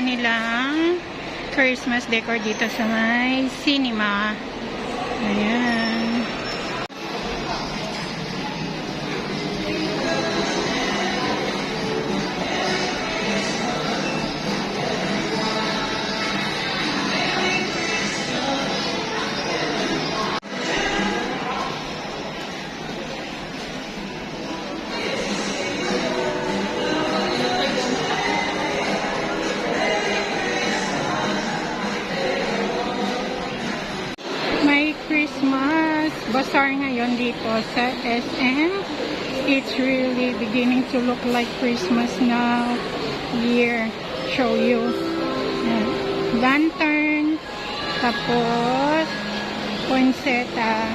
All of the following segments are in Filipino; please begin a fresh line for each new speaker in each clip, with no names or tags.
kanilang Christmas decor dito sa may cinema. Ayan. Christmas bazaar ngayon dito sa SM. It's really beginning to look like Christmas now. Here, show you. Lantern, tapos poinsettia.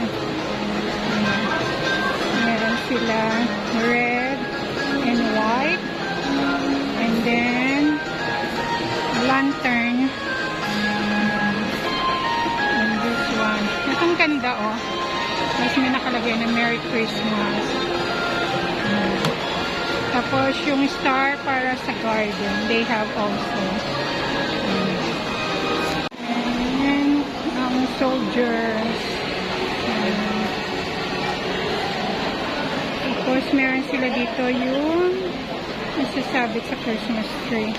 Meron sila red and white, and then lantern. Ang ganda, oh. Mas may nakalagay na Merry Christmas. Tapos yung star para sa garden, they have also. And soldiers. Tapos meron sila dito yung nasasabit sa Christmas tree.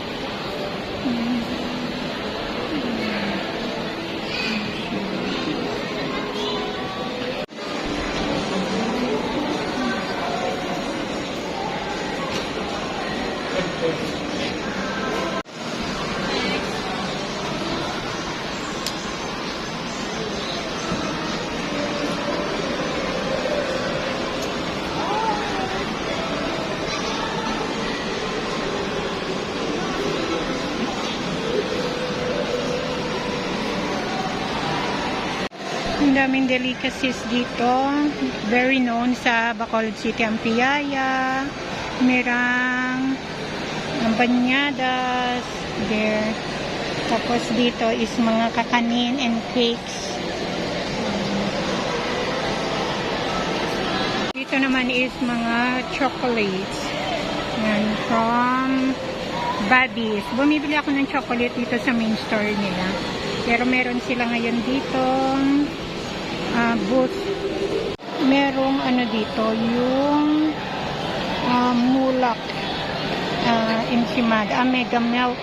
Ang daming delicacies dito. Very known sa Bacolod City ang piyaya, merang, ang banyadas, there. Tapos dito is mga kakanin and cakes. Dito naman is mga chocolates. Yan, from Buddies. Bumibili ako ng chocolate dito sa main store nila. Pero meron sila ngayon dito booth. Merong ano dito, yung mulak enchimada, mega milk.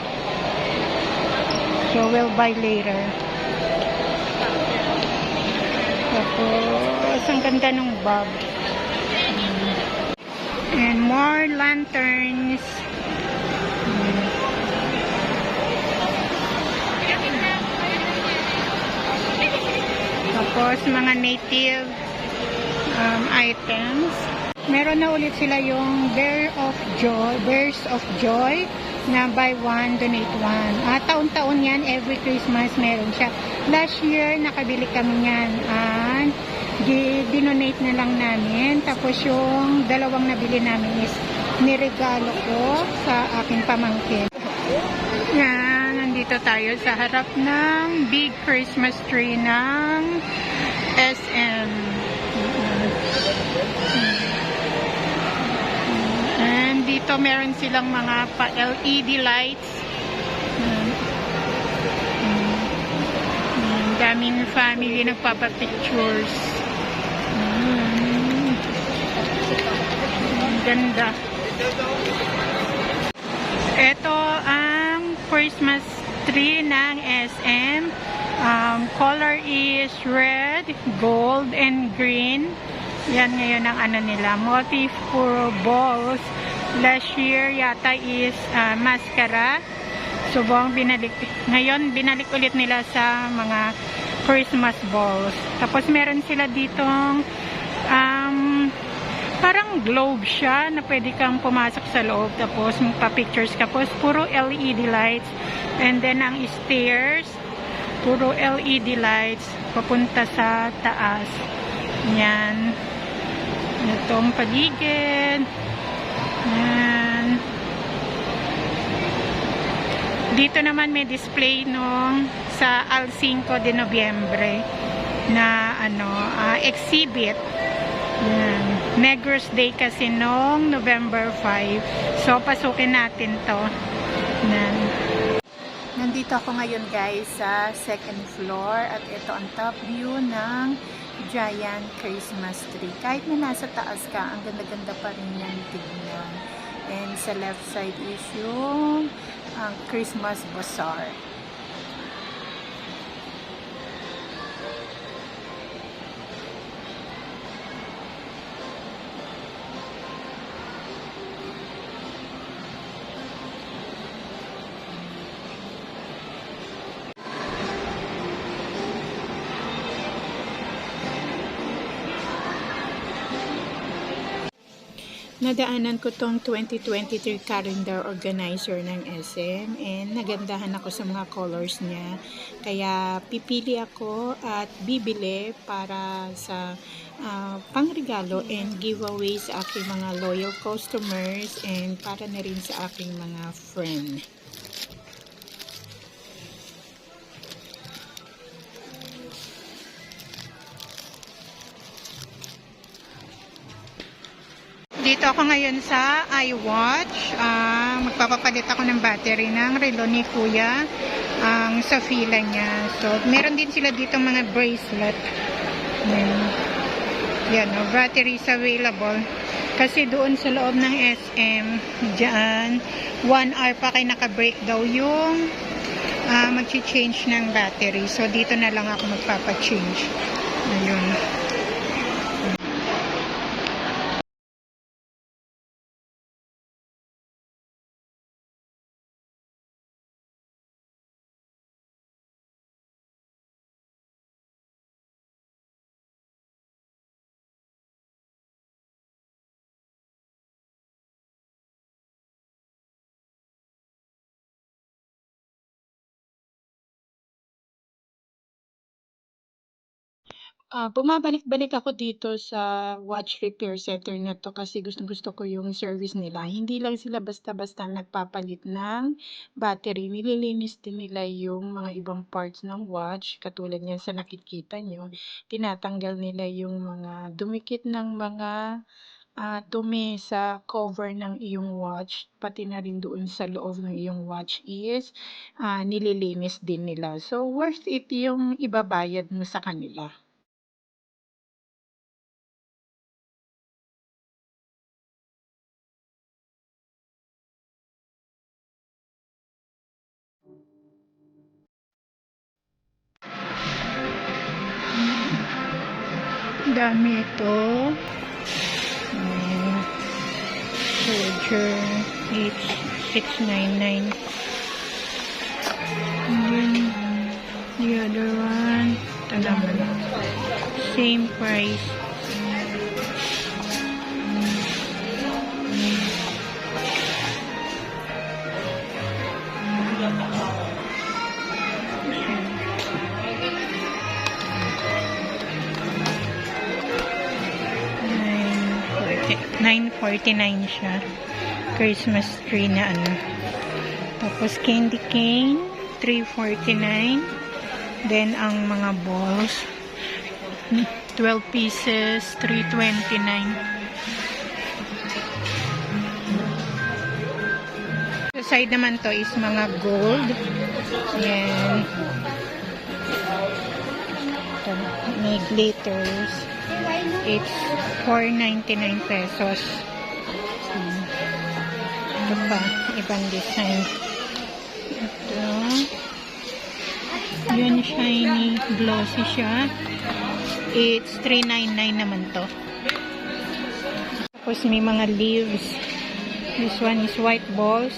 So we'll buy later. Tapos ang ganda ng bag. And more lanterns. Tapos mga native items. Meron na ulit sila yung Bears of Joy na buy one, donate one. Taon-taon yan, every Christmas meron siya. Last year, nakabili kami yan. And dinonate na lang namin. Tapos yung dalawang nabili namin is niregalo ko sa aking pamangkin. Yan, nandito tayo sa harap ng big Christmas tree ng SM. And dito meron silang mga pa-LED lights. Daming family nagpapapictures. Ganda. Ito ang Christmas tree ng SM. Color is red, gold, and green. Yan ngayon ang ano nila. Motif puro balls. Last year yata is mascara. So ngayon binalik ulit nila sa mga Christmas balls. Tapos meron sila ditong parang globe siya na pwede kang pumasok sa loob. Tapos magpa-pictures ka. Tapos puro LED lights. And then ang stairs, puro LED lights papunta sa taas. Yan. Itong paligid. Yan. Dito naman may display nung sa Al 5 de Nobyembre na exhibit. Yan. Negros Day kasi nung November 5. So pasukin natin to. Yan. Nandito ako ngayon guys sa second floor at ito ang top view ng giant Christmas tree. Kahit na nasa taas ka, ang ganda-ganda pa rin yan tignan. And sa left side is yung Christmas bazaar. Nadaanan ko tong 2023 calendar organizer ng SM and nagandahan ako sa mga colors niya. Kaya pipili ako at bibili para sa pangregalo and giveaway sa aking mga loyal customers and para na rin sa aking mga friend. Dito ako ngayon sa iWatch. Magpapapalit ako ng battery ng relo ni Kuya sa fila niya. So, meron din sila dito mga bracelet. Yan, batteries available. Kasi doon sa loob ng SM, dyan, 1 hour pa kayo naka-break daw yung mag-change ng battery. So, dito na lang ako magpapa-change. Ayun. Bumabalik-balik ako dito sa watch repair center na to kasi gustong-gusto ko yung service nila. Hindi lang sila basta-basta nagpapalit ng battery. Nililinis din nila yung mga ibang parts ng watch. Katulad niyan sa nakikita nyo. Tinatanggal nila yung mga dumikit ng mga dumi sa cover ng iyong watch. Pati na rin doon sa loob ng iyong watch is nililinis din nila. So, worth it yung ibabayad mo sa kanila. Dami ito. Soldier H699. And then the other one, same price. $9.49 siya. Christmas tree na ano. Tapos candy cane, $3.49. Then ang mga balls, 12 pieces, $3.29. Sa side naman to is mga gold. Yan. Ito, may glitters. It's $4.99 pesos. Ito pa, ibang design. Ito. Yun, shiny, glossy siya. It's $3.99 naman to. Tapos may mga leaves. This one is white balls.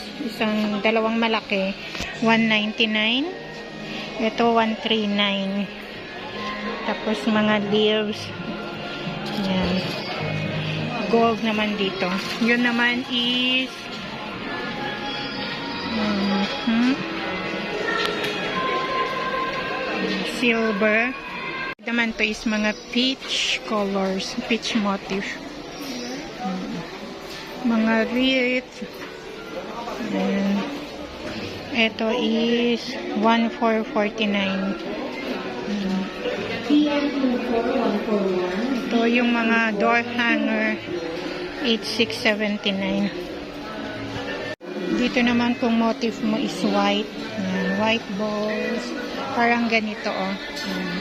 Dalawang malaki. $1.99. Ito, $1.39. Tapos mga leaves. Yan. Gold naman dito. Yun naman is silver. Naman to is mga peach colors, peach motif. Mga wreath. Ito is $1,449. Ito yung mga door hanger, $8,679. Dito naman kung motif mo is white. Yan. white balls. Parang ganito, oh. Yan.